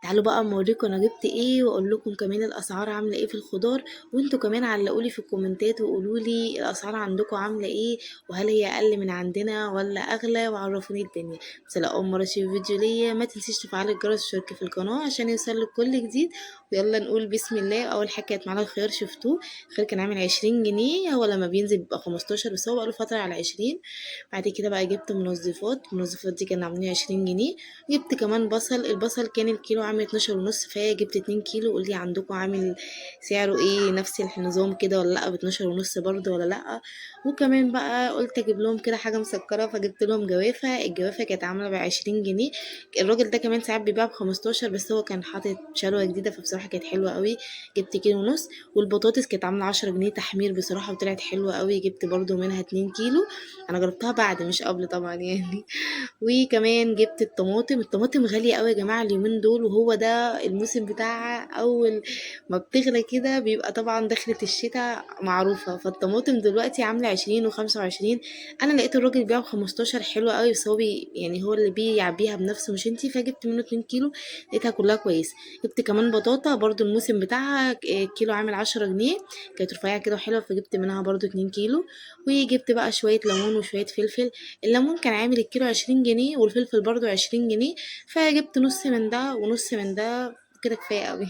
تعالوا بقى اما اوريكم انا جبت ايه، واقول لكم كمان الاسعار عامله ايه في الخضار. وانتوا كمان علقوا لي في الكومنتات وقولوا لي الاسعار عندكم عامله ايه، وهل هي اقل من عندنا ولا اغلى، وعرفوني الدنيا. بس لو اول مره تشوفوا فيديو ليا ما تنسيش تفعلي الجرس وتشتركي في القناه عشان يوصلك كل جديد. ويلا نقول بسم الله. اول حاجه كانت معانا الخيار، شفتوه الخيار كان عامل 20 جنيه، هو لما بينزل بيبقى 15 بس هو بقاله فتره على 20. بعد كده بقى جبت المنظفات دي كان عاملين 20 جنيه. جبت كمان البصل كان الكيلو عامل 12 ونص، فهي جبت 2 كيلو. قولي عندكم عامل سعره ايه، نفس النظام كده ولا لا، ب12 ونص برضه ولا لا. وكمان بقى قلت اجيب لهم كده حاجة مسكرة، فجبت لهم الجوافة كانت عاملة ب20 جنيه. الراجل ده كمان ساعات بيبيع ب15 بس هو كان حاطط شروة جديدة، فبصراحة كانت حلوة قوي. جبت كيلو ونص. والبطاطس كانت عاملة 10 جنيه تحمير بصراحة، وطلعت حلوة قوي. جبت برضو منها 2 كيلو. انا جربتها بعد مش قبل طبعا يعني. وكمان جبت الطماطم غالية قوي يا جماعة اليومين دول، وهو ده الموسم بتاعها. اول ما بتغلى كده بيبقى طبعا دخلة الشتاء معروفة، فالطماطم دلوقتي عاملة 20 و25. انا لقيت الراجل بيبيعه ب15 حلوة قوي، بس هو يعني هو اللي بيعبيها بنفسه مش انتي، فجبت منه 2 كيلو. لقيتها كلها كويسة. جبت كمان بطاطا برضو الموسم بتاعها، كيلو عامل 10 جنيه. كانت رفيعة كده وحلوة، فجبت منها برضو 2 كيلو. وجبت بقى شوية ليمون وشوية فلفل. الليمون كان عامل الكيلو 20 جنيه، والفلفل برضو 20 جنيه. فجبت نص من ده ونص من ده، كده كفاية قوي.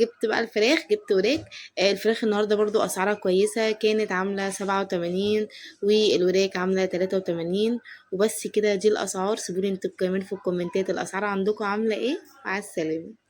جبت بقى الفراخ، جبت وراك. الفراخ النهاردة برضو أسعارها كويسة، كانت عاملة 87، والوراك عاملة 83. وبس كده، دي الأسعار. سيبولي انتوا كمان في الكومنتات الأسعار عندكم عاملة ايه. مع السلامة.